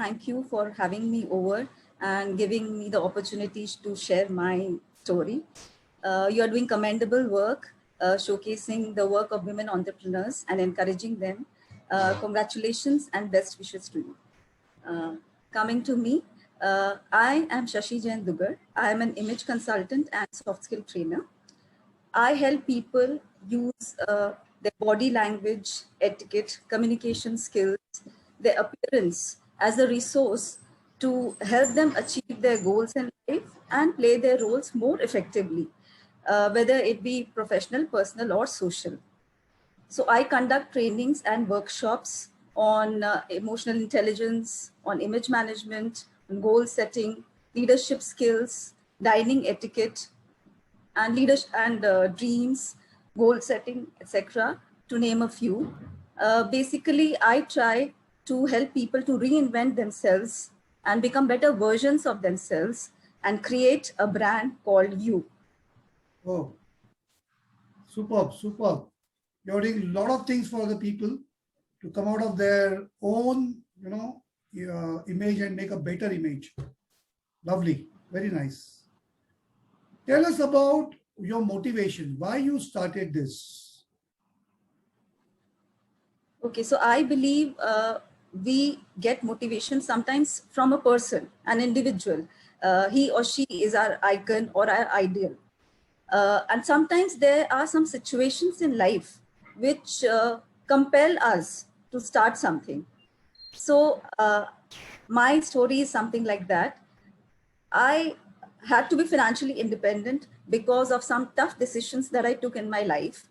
thank you for having me over and giving me the opportunity to share my story. You are doing commendable work, showcasing the work of women entrepreneurs and encouraging them. Congratulations and best wishes to you. Coming to me, I am Shashi Jain Dugar. I am an image consultant and soft skill trainer. I help people use their body language, etiquette, communication skills, their appearance as a resource to help them achieve their goals in life and play their roles more effectively, whether it be professional, personal, or social. So I conduct trainings and workshops on emotional intelligence, on image management, on goal setting, leadership skills, dining etiquette, and leadership and dreams, goal setting, etc., to name a few. Basically, I try to help people to reinvent themselves and become better versions of themselves and create a brand called you. Oh, superb, superb. You're doing a lot of things for the people to come out of their own, image and make a better image. Lovely, very nice. Tell us about your motivation, why you started this. Okay, so I believe we get motivation sometimes from a person, an individual. He or she is our icon or our ideal. And sometimes there are some situations in life which compel us to start something. So my story is something like that. I had to be financially independent because of some tough decisions that I took in my life.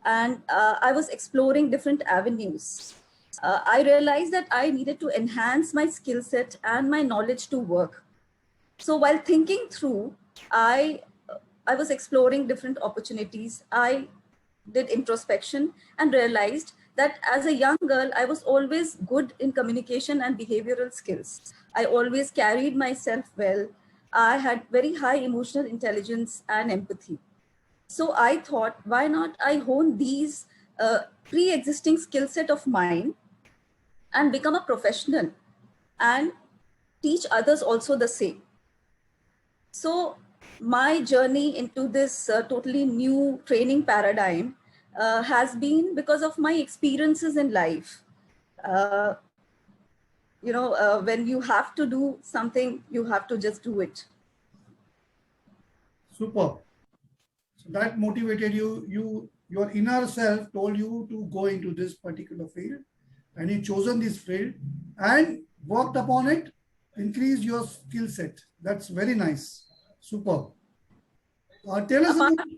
And I was exploring different avenues. I realized that I needed to enhance my skill set and my knowledge to work. So while thinking through, I was exploring different opportunities. I did introspection and realized that as a young girl, I was always good in communication and behavioral skills. I always carried myself well. I had very high emotional intelligence and empathy. So I thought, why not I hone these pre-existing skill set of mine and become a professional and teach others also the same. So my journey into this totally new training paradigm has been because of my experiences in life. Uh, when you have to do something, you have to just do it. Superb. So that motivated you. Your inner self told you to go into this particular field, and you chosen this field and worked upon it, increased your skill set. That's very nice. Superb. Tell us Apart, about.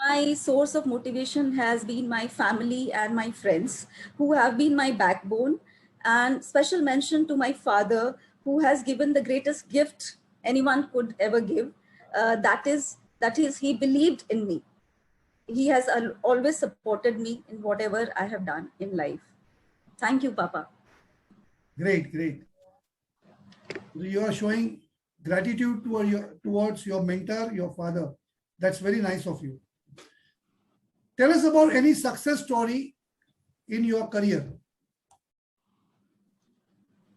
my source of motivation has been my family and my friends who have been my backbone, and special mention to my father who has given the greatest gift anyone could ever give. That is he believed in me. He has always supported me in whatever I have done in life. Thank you, Papa. Great, great. You are showing gratitude towards your mentor, your father. That's very nice of you. Tell us about any success story in your career.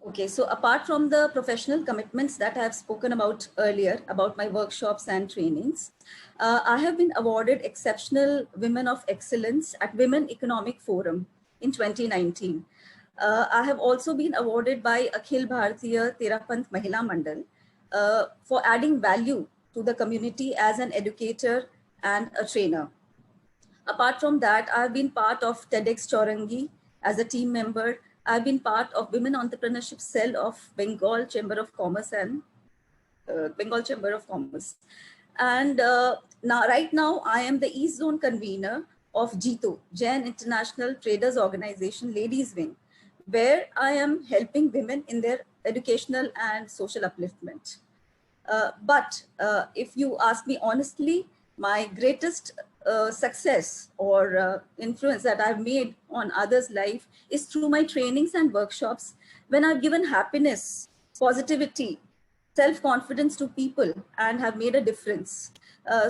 Okay, so apart from the professional commitments that I have spoken about earlier, about my workshops and trainings, I have been awarded Exceptional Women of Excellence at Women Economic Forum in 2019. I have also been awarded by Akhil Bharatiya Terapanth Mahila Mandal for adding value to the community as an educator and a trainer. Apart from that, I've been part of TEDx Chaurangi as a team member. I've been part of Women Entrepreneurship Cell of Bengal Chamber of Commerce and Bengal Chamber of Commerce. And right now, I am the East Zone convener of JITO, Jain International Traders Organization Ladies Wing, where I am helping women in their educational and social upliftment. But if you ask me honestly, my greatest success or influence that I've made on others' life is through my trainings and workshops when I've given happiness, positivity, self-confidence to people and have made a difference.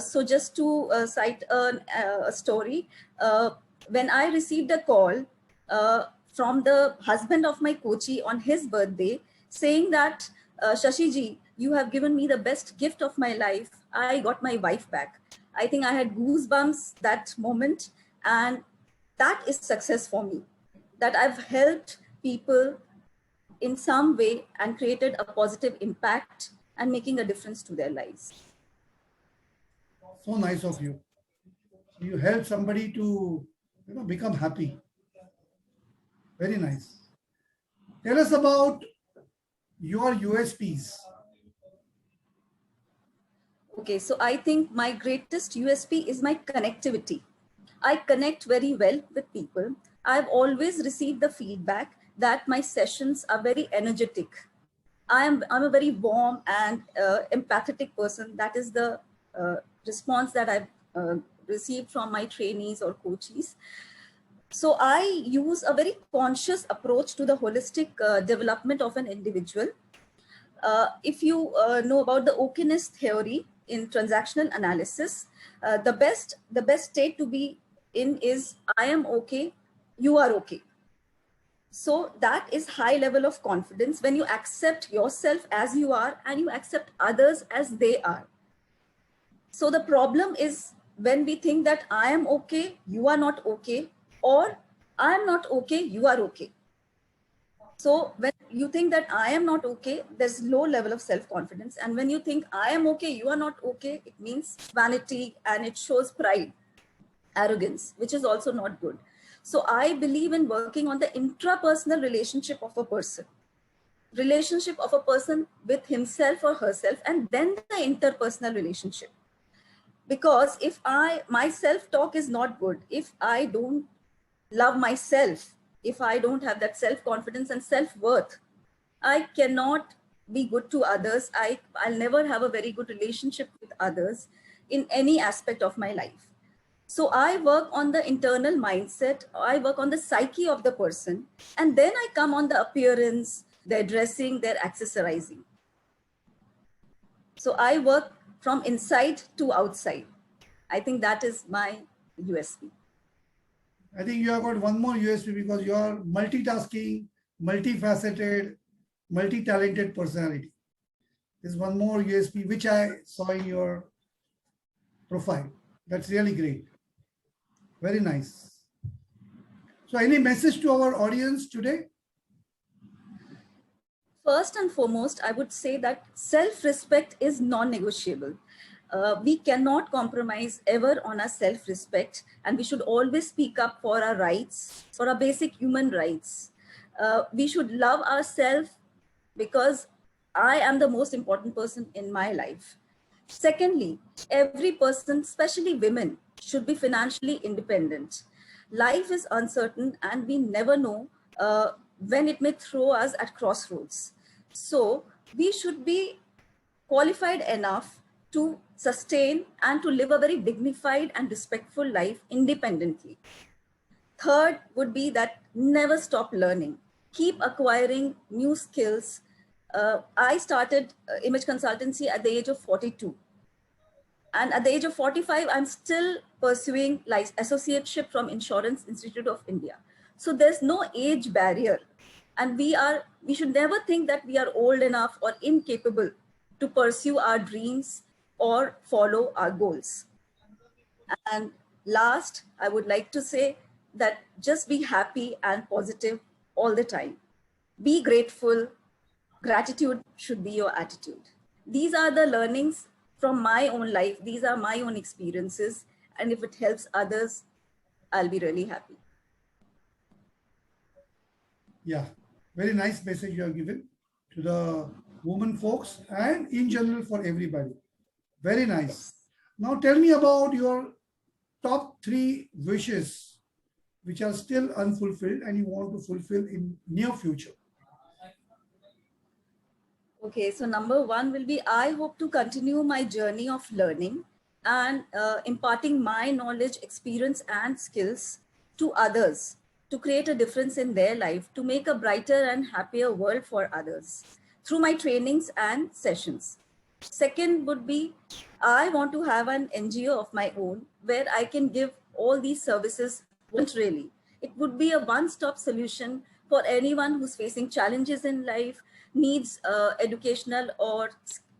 So just to cite a story, when I received a call from the husband of my coachee on his birthday, saying that, Shashi ji, you have given me the best gift of my life. I got my wife back. I think I had goosebumps that moment. And that is success for me, that I've helped people in some way and created a positive impact and making a difference to their lives. So nice of you. You help somebody to, become happy. Very nice. Tell us about your USPs. Okay, so I think my greatest USP is my connectivity. I connect very well with people. I've always received the feedback that my sessions are very energetic. I'm a very warm and empathetic person. That is the response that I've received from my trainees or coaches. So I use a very conscious approach to the holistic development of an individual. If you know about the okayness theory in transactional analysis, the best state to be in is I am okay, you are okay. So that is high level of confidence when you accept yourself as you are and you accept others as they are. So the problem is when we think that I am okay, you are not okay, or I am not okay, you are okay. So when you think that I am not okay, there's low level of self-confidence. And when you think I am okay, you are not okay, it means vanity and it shows pride, arrogance, which is also not good. So I believe in working on the intrapersonal relationship of a person with himself or herself, and then the interpersonal relationship. Because if my self-talk is not good, if I don't love myself, if I don't have that self-confidence and self-worth, I cannot be good to others. I'll never have a very good relationship with others in any aspect of my life. So I work on the internal mindset, I work on the psyche of the person, and then I come on the appearance, their dressing, their accessorizing. So I work from inside to outside. I think that is my USP. I think you have got one more USP because you are multitasking, multifaceted, multi-talented personality. There's one more USP which I saw in your profile. That's really great. Very nice. So any message to our audience today? First and foremost, I would say that self-respect is non-negotiable. We cannot compromise ever on our self-respect, and we should always speak up for our rights, for our basic human rights. We should love ourselves because I am the most important person in my life. Secondly, every person, especially women, should be financially independent. Life is uncertain and we never know when it may throw us at crossroads. So we should be qualified enough to sustain and to live a very dignified and respectful life independently. Third would be that never stop learning. Keep acquiring new skills. I started image consultancy at the age of 42. And at the age of 45, I'm still pursuing like associateship from Insurance Institute of India. So there's no age barrier. And we should never think that we are old enough or incapable to pursue our dreams or follow our goals. And last, I would like to say that just be happy and positive all the time. Be grateful. Gratitude should be your attitude. These are the learnings from my own life. These are my own experiences. And if it helps others, I'll be really happy. Yeah, very nice message you have given to the women folks and in general for everybody. Very nice. Now tell me about your top 3 wishes which are still unfulfilled and you want to fulfill in near future. Okay, so number 1 will be, I hope to continue my journey of learning and imparting my knowledge, experience, and skills to others to create a difference in their life, to make a brighter and happier world for others through my trainings and sessions. Second would be, I want to have an NGO of my own where I can give all these services voluntarily. It would be a one-stop solution for anyone who's facing challenges in life, needs educational or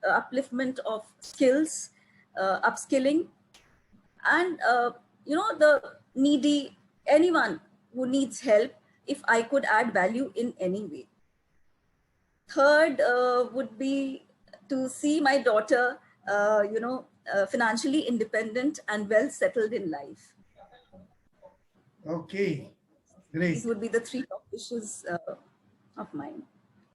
upliftment of skills, upskilling, and the needy, anyone who needs help, if I could add value in any way. Third would be to see my daughter financially independent and well settled in life. Okay, These great. would be the three top wishes of mine.